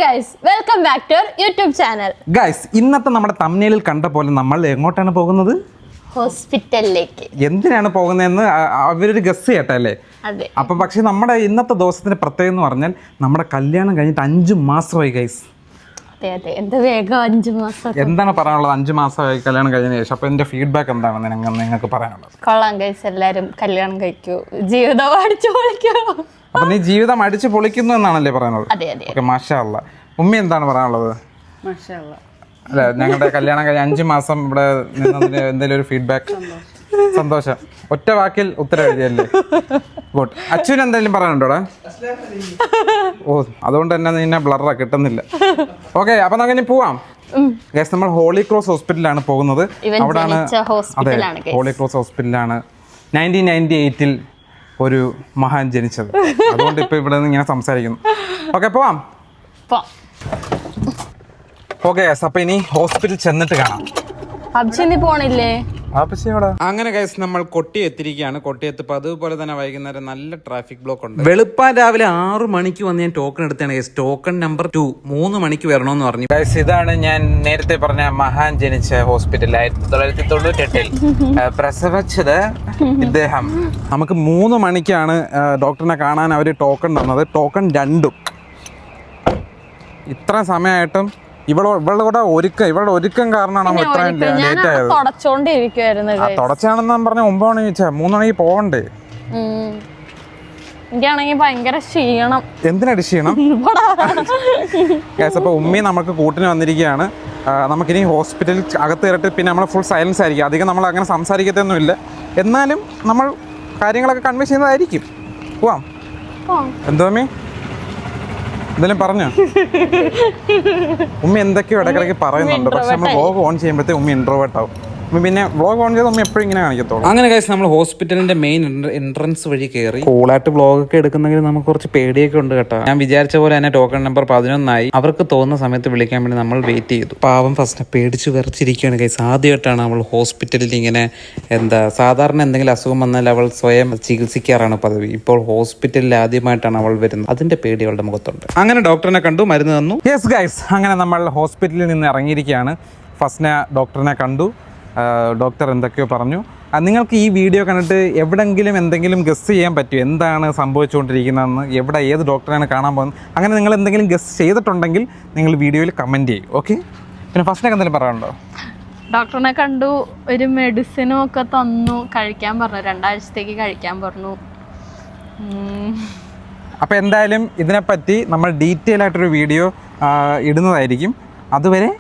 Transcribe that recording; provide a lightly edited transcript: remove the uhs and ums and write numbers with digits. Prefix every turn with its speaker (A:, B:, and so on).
A: Guys welcome back to YouTube channel.
B: Guys ഇന്നത്തെ നമ്മുടെ തംബ്നെയിലിൽ കണ്ട പോലെ നമ്മൾ എങ്ങോട്ടാണ് പോകുന്നത്?
A: ഹോസ്പിറ്റലിലേക്ക്.
B: എന്തിനാണ് പോകുന്നതെന്ന് അവരൊരു ഗസ് ചെയ്യട്ടല്ലേ?
A: അതെ.
B: അപ്പം പക്ഷേ നമ്മുടെ ഇന്നത്തെ ദിവസത്തിന്റെ പ്രത്യേകത എന്ന് പറഞ്ഞാൽ നമ്മുടെ കല്യാണം കഴിഞ്ഞിട്ട് 5 മാസമായി ഗൈസ്.
A: അതെ അതെ, എന്ത് വേഗം 5 മാസം.
B: എന്താണ് പറയാനുള്ളത് 5 മാസമായി കല്യാണം കഴിഞ്ഞതിന് ശേഷം? അപ്പോൾ എൻ്റെ ഫീഡ്ബാക്ക് എന്താണ് നിങ്ങൾക്ക് പറയാനുള്ളത്?
A: കൊള്ളാം ഗൈസ്, എല്ലാവരും കല്യാണം കഴിക്കൂ, ജീവിതം അടിച്ചു പൊളിക്കൂ.
B: അപ്പം നീ ജീവിതം അടിച്ചു പൊളിക്കുന്നു എന്നാണല്ലേ പറയുന്നത്?
A: അതെ അതെ.
B: ഓക്കെ, മാഷാ അല്ലാ. ഉമ്മി എന്താണ് പറയാനുള്ളത്?
A: മാഷാ അല്ലാ.
B: അല്ല, ഞങ്ങളുടെ കല്യാണം കഴിഞ്ഞ് 5 മാസം ഇവിടെ നിന്നതിന് എന്തെങ്കിലും ഒരു ഫീഡ്ബാക്ക്? സന്തോഷം. ഒറ്റ വാക്കിൽ ഉത്തരം എഴുതിയല്ലേ? ഗുഡ്. അച്ഛന് എന്തെങ്കിലും പറയാനുണ്ടോടാ? ഓ, അതുകൊണ്ട് തന്നെ നിന്നെ ബ്ലറാ കിട്ടുന്നില്ല. ഓക്കെ, അപ്പൊ നമുക്ക് ഇനി പോവാം. ഗൈസ്, നമ്മൾ ഹോളി ക്രോസ് ഹോസ്പിറ്റലിലാണ് പോകുന്നത്. അവിടാണ്, അതെ, ഹോളി ക്രോസ് ഹോസ്പിറ്റലിലാണ് 1998 ഒരു മഹാൻ ജനിച്ചത്. അതുകൊണ്ട് ഇപ്പൊ ഇവിടെ നിന്ന് ഇങ്ങനെ സംസാരിക്കുന്നു. ഓക്കെ, പോവാം. ഓക്കെ ഗൈസ്, അപ്പൊ ഇനി ഹോസ്പിറ്റലിൽ ചെന്നിട്ട് കാണാം.
A: പോണില്ലേ?
B: അങ്ങനെ ഗൈസ്, നമ്മൾ കൊട്ടി എത്തിയിരിക്കുകയാണ്. കൊട്ടിയെത്തിപ്പോൾ അതുപോലെ തന്നെ വൈകുന്നേരം നല്ല ട്രാഫിക് ബ്ലോക്ക് ഉണ്ട്. വെളുപ്പാൻ രാവിലെ 6 മണിക്ക് വന്ന് ഞാൻ ടോക്കൺ എടുത്താണ് ഗൈസ്. ടോക്കൺ നമ്പർ 2 3 മണിക്ക് വരണമെന്ന് പറഞ്ഞു. ഗൈസ്, ഇതാണ് ഞാൻ നേരത്തെ പറഞ്ഞ മഹാൻ ജനിച്ച ഹോസ്പിറ്റൽ. 1998 പ്രസവിച്ചത് ഇദ്ദേഹം. നമുക്ക് 3 മണിക്കാണ് ഡോക്ടറിനെ കാണാൻ അവർ ടോക്കൺ തന്നത്. ടോക്കൺ 2. ഇത്ര സമയമായിട്ടും ഇവളുടെ ഒരുക്കം കാരണമാണ് നമ്മൾ ഇത്രയും ലേറ്റ് ആയത്. തുടച്ചാണെന്ന് പറഞ്ഞ 9 മണി ചോദിച്ചാ 3 മണിക്ക് പോകണ്ടേ?
A: എനിക്കാണെങ്കിൽ ഭയങ്കര ക്ഷീണം.
B: എന്തിനാണ് ക്ഷീണം? അപ്പൊ ഉമ്മി നമുക്ക് കൂട്ടിന് വന്നിരിക്കുകയാണ്. നമുക്കിനി ഹോസ്പിറ്റലിൽ അകത്ത് കയറിട്ട് പിന്നെ നമ്മൾ ഫുൾ സൈലൻസ് ആയിരിക്കും. അധികം നമ്മൾ അങ്ങനെ സംസാരിക്കത്തൊന്നുമില്ല. എന്നാലും നമ്മൾ കാര്യങ്ങളൊക്കെ കൺവേ ചെയ്യുന്നതായിരിക്കും. പോവാം. എന്തോ ഉമ്മി എന്തെങ്കിലും പറഞ്ഞോ? ഉമ്മി എന്തൊക്കെയോ ഇടയ്ക്കിടയ്ക്ക് പറയുന്നുണ്ട്. പക്ഷെ നമ്മൾ വ്ലോഗ് ഓൺ ചെയ്യുമ്പോഴത്തേക്ക് ഉമ്മി ഇൻട്രോവേർട്ട് ആവും. പിന്നെ വ്ലോഗ് ഓൺ ചെയ്ത് ഉമ്മി എപ്പോഴും ഇങ്ങനെ കാണിക്കത്തുള്ളൂ. അങ്ങനെ കഴിച്ച് നമ്മൾ ഹോസ്പിറ്റലിന്റെ മെയിൻ എൻട്രൻസ് വഴി കയറി. കൂളായിട്ട് വ്ലോഗൊക്കെ എടുക്കുന്നെങ്കിൽ നമുക്ക് കുറച്ച് പേടിയൊക്കെ ഉണ്ട് കേട്ടോ. ഞാൻ വിചാരിച്ച പോലെ തന്നെ ടോക്കൺ നമ്പർ 11 അവർക്ക് തോന്നുന്ന സമയത്ത് വിളിക്കാൻ വേണ്ടി നമ്മൾ വെയിറ്റ് ചെയ്തു. പാവം ഫസ്റ്റ് പേടിച്ച് വിറച്ചിരിക്കുകയാണ് ഗൈസ്. ആദ്യമായിട്ടാണ് അവൾ ഹോസ്പിറ്റലിൽ ഇങ്ങനെ സാധാരണ എന്തെങ്കിലും അസുഖം വന്നാൽ അവൾ സ്വയം ചികിത്സിക്കാറാണ് പതിവ്. ഇപ്പോൾ ഹോസ്പിറ്റലിൽ ആദ്യമായിട്ടാണ് അവൾ വരുന്നത്. അതിന്റെ പേടി അവളുടെ മുഖത്തുണ്ട്. അങ്ങനെ ഡോക്ടറിനെ കണ്ടു, മരുന്ന് തന്നു. യെസ് ഗൈസ്, അങ്ങനെ നമ്മൾ ഹോസ്പിറ്റലിൽ നിന്ന് ഇറങ്ങിയിരിക്കുകയാണ്. ഫസ്റ്റിനെ ഡോക്ടറിനെ കണ്ടു. ഡോക്ടർ എന്തൊക്കെയോ പറഞ്ഞു. നിങ്ങൾക്ക് ഈ വീഡിയോ കണ്ടിട്ട് എവിടെങ്കിലും എന്തെങ്കിലും ഗസ് ചെയ്യാൻ പറ്റുമോ എന്താണ് സംഭവിച്ചുകൊണ്ടിരിക്കുന്നതെന്ന്? ഏത് ഡോക്ടറാണ് കാണാൻ പോകുന്നത്? അങ്ങനെ നിങ്ങൾ എന്തെങ്കിലും ഗസ് ചെയ്തിട്ടുണ്ടെങ്കിൽ നിങ്ങൾ വീഡിയോയിൽ കമൻറ്റ് ചെയ്യും. ഓക്കെ, പിന്നെ ഫസ്റ്റിനൊക്കെ എന്തെങ്കിലും പറയാനുണ്ടോ?
A: ഡോക്ടറിനെ കണ്ടു, ഒരു മെഡിസിനും ഒക്കെ തന്നു, കഴിക്കാൻ പറഞ്ഞു. 2 ആഴ്ചത്തേക്ക് കഴിക്കാൻ പറഞ്ഞു.
B: അപ്പോൾ എന്തായാലും ഇതിനെപ്പറ്റി നമ്മൾ ഡീറ്റെയിൽ ആയിട്ടൊരു വീഡിയോ ഇടുന്നതായിരിക്കും. അതുവരെ